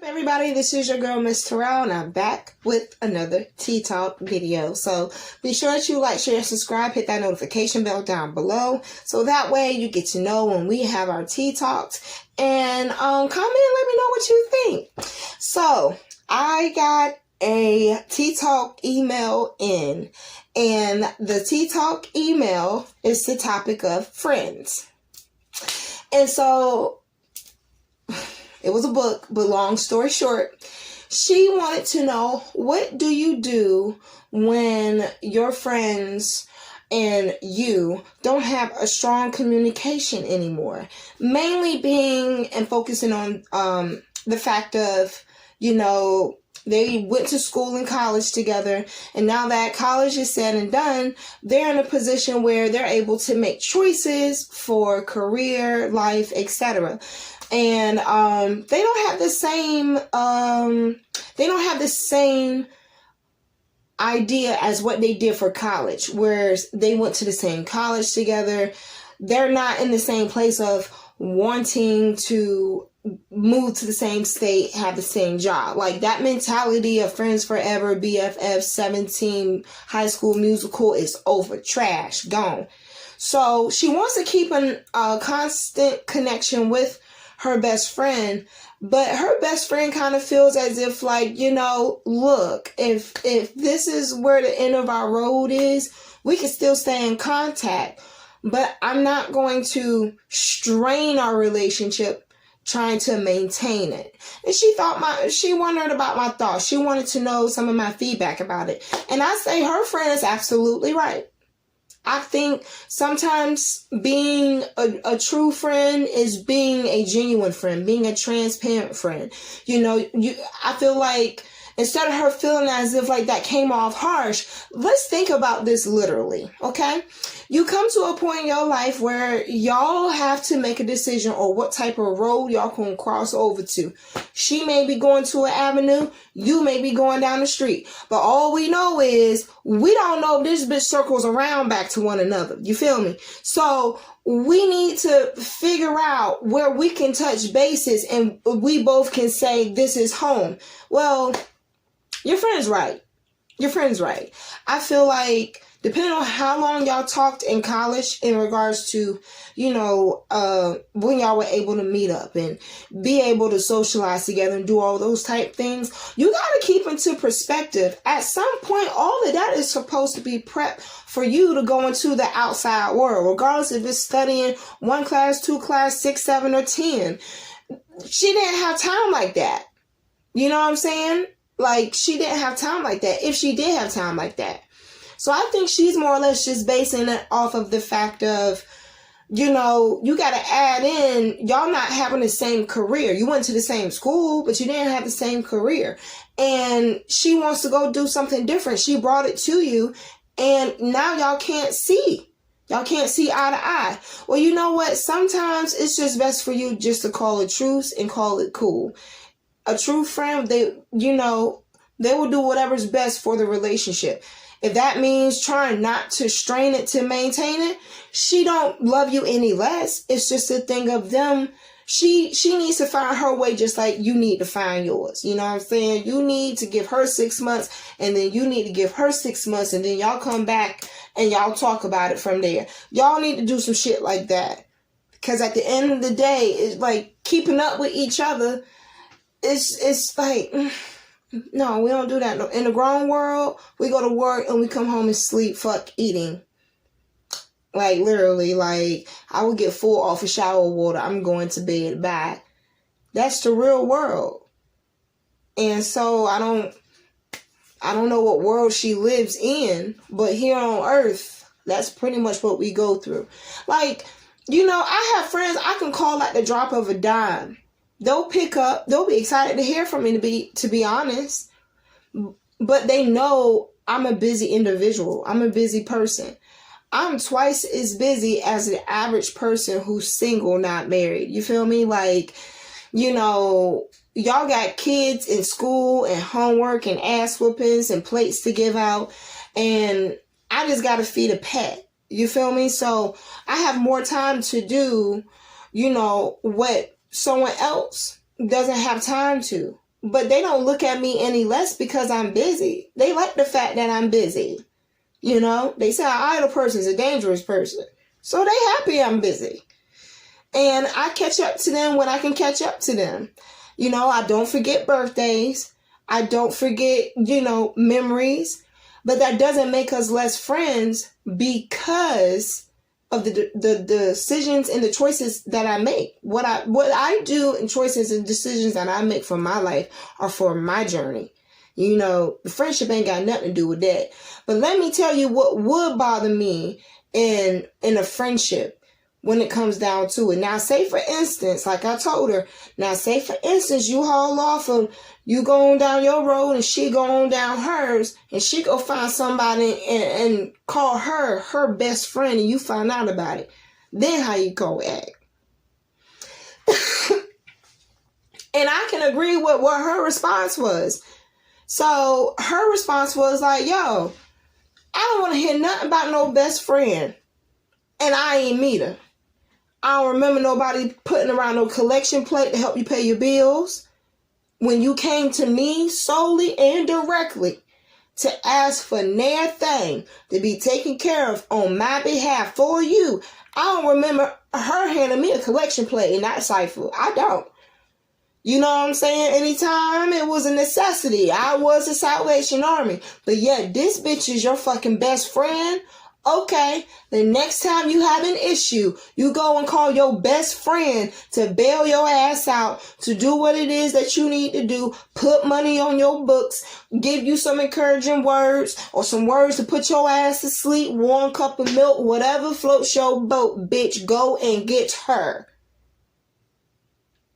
Everybody, this is your girl Miss Terrell, and I'm back with another Tea Talk video. So be sure that you like, share, subscribe, hit that notification bell down below, so that way you get to know when we have our tea talks. And comment and let me know what you think. So I got a tea talk email in, and the tea talk email is the topic of friends. And so it was a book, but long story short, she wanted to know, what do you do when your friends and you don't have a strong communication anymore? Mainly being and focusing on the fact of, they went to school and college together, and now that college is said and done, they're in a position where they're able to make choices for career, life, etc. And they don't have the same idea as what they did for college, whereas they went to the same college together. They're not in the same place of wanting to move to the same state, have the same job. Like, that mentality of friends forever, BFF 17, High School Musical is over, trash, gone. So she wants to keep a constant connection with her best friend, but her best friend kind of feels as if, like, look, if this is where the end of our road is, we can still stay in contact, but I'm not going to strain our relationship trying to maintain it. And she wondered about my thoughts. She wanted to know some of my feedback about it. And I say her friend is absolutely right. I think sometimes being a true friend is being a genuine friend, being a transparent friend. I feel like instead of her feeling as if like that came off harsh, let's think about this literally, okay? You come to a point in your life where y'all have to make a decision on what type of road y'all can cross over to. She may be going to an avenue, you may be going down the street. But all we know is, we don't know if this bitch circles around back to one another. You feel me? So we need to figure out where we can touch bases and we both can say this is home. Well, your friend's right. Your friend's right. I feel like depending on how long y'all talked in college in regards to, when y'all were able to meet up and be able to socialize together and do all those type things, you got to keep into perspective. At some point, all of that is supposed to be prep for you to go into the outside world, regardless if it's studying 1 class, 2 class, 6, 7, or 10. She didn't have time like that. You know what I'm saying? Like, she didn't have time like that, if she did have time like that. So I think she's more or less just basing it off of the fact of, you got to add in, y'all not having the same career. You went to the same school, but you didn't have the same career. And she wants to go do something different. She brought it to you, and now y'all can't see. Y'all can't see eye to eye. Well, you know what? Sometimes it's just best for you just to call a truce and call it cool. A true friend, they will do whatever's best for the relationship. If that means trying not to strain it to maintain it, she don't love you any less. It's just a thing of them. She needs to find her way just like you need to find yours. You know what I'm saying? You need to give her 6 months, and then you need to give her 6 months, and then y'all come back and y'all talk about it from there. Y'all need to do some shit like that. Because at the end of the day, it's like keeping up with each other. It's like, no, we don't do that. No. In the grown world, we go to work and we come home and sleep, fuck eating. Like, literally, like, I would get full off of shower water. I'm going to bed. Bye. That's the real world. And so I don't know what world she lives in, but here on earth, that's pretty much what we go through. Like, I have friends I can call at the drop of a dime. They'll pick up. They'll be excited to hear from me, to be honest. But they know I'm a busy individual. I'm a busy person. I'm twice as busy as the average person who's single, not married. You feel me? Like, y'all got kids in school and homework and ass whoopings and plates to give out. And I just got to feed a pet. You feel me? So I have more time to do, what someone else doesn't have time to. but they don't look at me any less because I'm busy. They like the fact that I'm busy. You know, they say an idle person is a dangerous person. So they happy I'm busy. And I catch up to them when I can catch up to them. You know, I don't forget birthdays. I don't forget, memories. But that doesn't make us less friends because of the decisions and the choices that I make. What I do and choices and decisions that I make for my life are for my journey. You know, the friendship ain't got nothing to do with that. But let me tell you what would bother me in a friendship when it comes down to it. Now, say for instance, like I told her, you haul off of you going down your road and she going down hers, and she go find somebody and call her best friend, and you find out about it. Then how you go act? And I can agree with what her response was. So her response was like, yo, I don't want to hear nothing about no best friend. And I ain't meet her. I don't remember nobody putting around no collection plate to help you pay your bills. When you came to me solely and directly to ask for their thing to be taken care of on my behalf for you, I don't remember her handing me a collection plate in that cipher. I don't. You know what I'm saying? Anytime it was a necessity, I was the Salvation Army. But yet, this bitch is your fucking best friend. Okay, the next time you have an issue, you go and call your best friend to bail your ass out, to do what it is that you need to do, put money on your books, give you some encouraging words or some words to put your ass to sleep, warm cup of milk, whatever floats your boat, bitch, go and get her.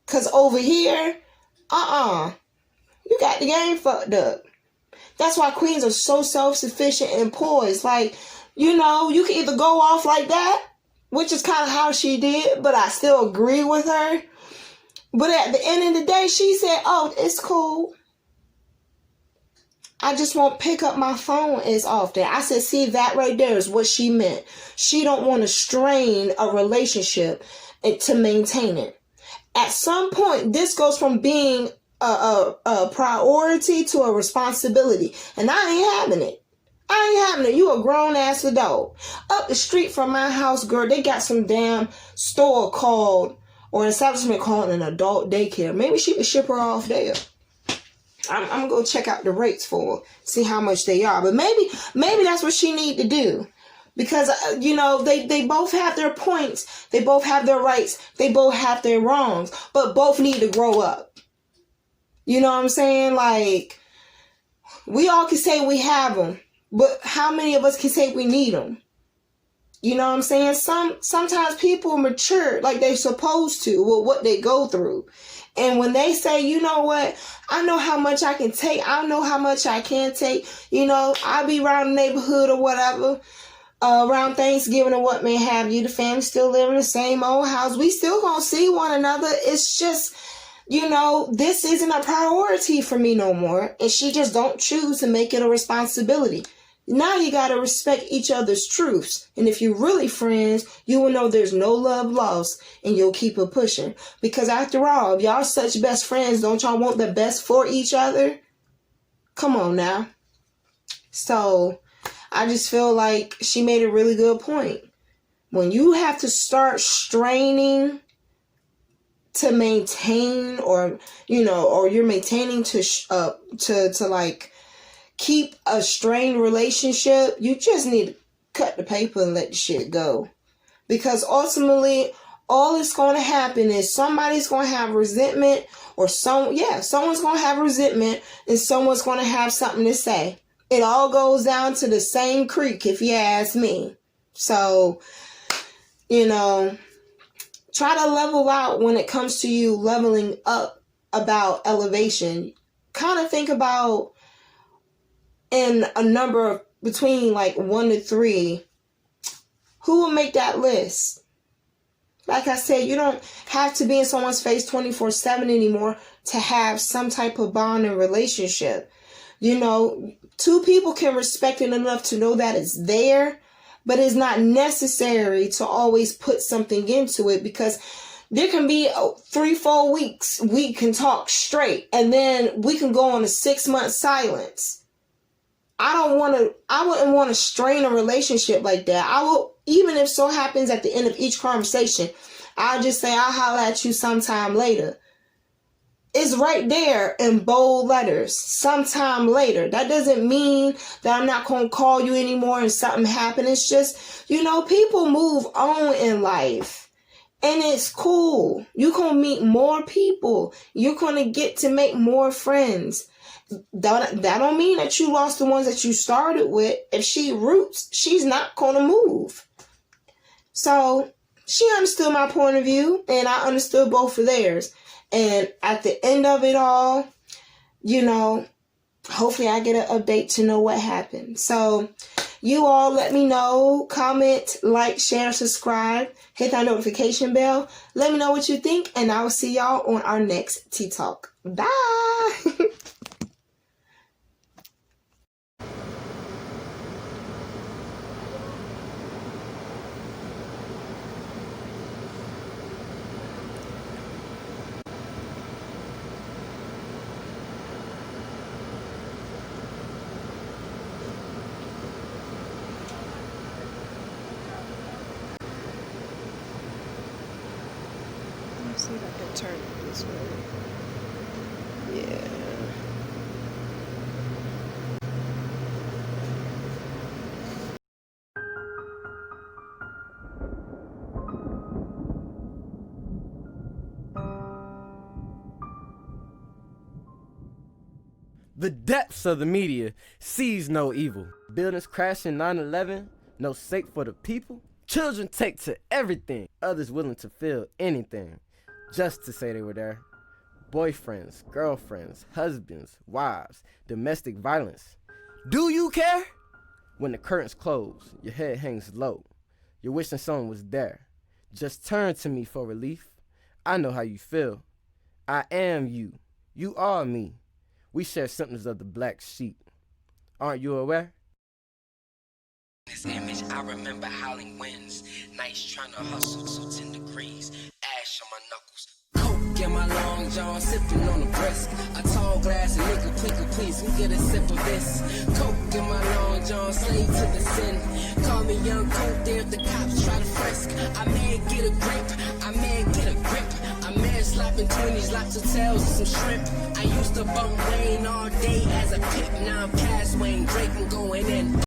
Because over here, you got the game fucked up. That's why queens are so self-sufficient and poised. Like, you know, you can either go off like that, which is kind of how she did, but I still agree with her. But at the end of the day, she said, oh, it's cool. I just won't pick up my phone as often. I said, see, that right there is what she meant. She don't want to strain a relationship to maintain it. At some point, this goes from being a priority to a responsibility. And I ain't having it. You a grown ass adult. Up the street from my house, girl, they got some damn store called, or an establishment called an adult daycare. Maybe she could ship her off there. I'm gonna go check out the rates for her, see how much they are. But maybe that's what she need to do. Because, they both have their points. They both have their rights. They both have their wrongs. But both need to grow up. You know what I'm saying? Like, we all can say we have them. But how many of us can say we need them? You know what I'm saying? Sometimes people mature like they're supposed to with what they go through. And when they say, you know what, I know how much I can take. I know how much I can't take. I'll be around the neighborhood or whatever. Around Thanksgiving or what may have you. The family still live in the same old house. We still gonna see one another. It's just, this isn't a priority for me no more. And she just don't choose to make it a responsibility. Now you gotta respect each other's truths. And if you're really friends, you will know there's no love lost and you'll keep it pushing. Because after all, if y'all such best friends, don't y'all want the best for each other? Come on now. So I just feel like she made a really good point. When you have to start straining to maintain, or you're maintaining to like keep a strained relationship, you just need to cut the paper and let the shit go. Because ultimately, all that's going to happen is somebody's going to have resentment, or someone's going to have resentment, and someone's going to have something to say. It all goes down to the same creek, if you ask me. So, try to level out when it comes to you leveling up about elevation. Kind of think about in a number between like 1 to 3. Who will make that list? Like I said, you don't have to be in someone's face 24/7 anymore to have some type of bond and relationship. 2 people can respect it enough to know that it's there, but it's not necessary to always put something into it, because There can be 3-4 weeks we can talk straight, and then we can go on a 6-month silence. I wouldn't want to strain a relationship like that. I will, even if so happens at the end of each conversation, I'll just say, I'll holler at you sometime later. It's right there in bold letters, sometime later. That doesn't mean that I'm not going to call you anymore and something happened. It's just, people move on in life. And it's cool. You're going to meet more people. You're going to get to make more friends. That don't mean that you lost the ones that you started with. If she roots, she's not going to move. So she understood my point of view, and I understood both of theirs. And at the end of it all, hopefully I get an update to know what happened. So you all let me know, comment, like, share, subscribe, hit that notification bell. Let me know what you think, and I will see y'all on our next Tea Talk. Bye. See if I can turn it this way. Yeah. The depths of the media sees no evil. Buildings crashing 9/11, no sake for the people. Children take to everything. Others willing to feel anything just to say they were there. Boyfriends, girlfriends, husbands, wives, domestic violence. Do you care? When the curtains close, your head hangs low. You're wishing someone was there. Just turn to me for relief. I know how you feel. I am you. You are me. We share symptoms of the black sheep. Aren't you aware? This image, I remember howling winds, nights trying to hustle to 10 degrees, ash on my knuckles. Coke in my long john, sipping on the brisk. A tall glass, a nigga, please, who get a sip of this? Coke in my long john, slave to the sin. Call me young coke there if the cops try to frisk. I may get a grip, I may get a grip. I may slapping 20s, lots of tails and some shrimp. I used to bump Wayne all day as a pimp, now I'm past Wayne Drake, I'm going in.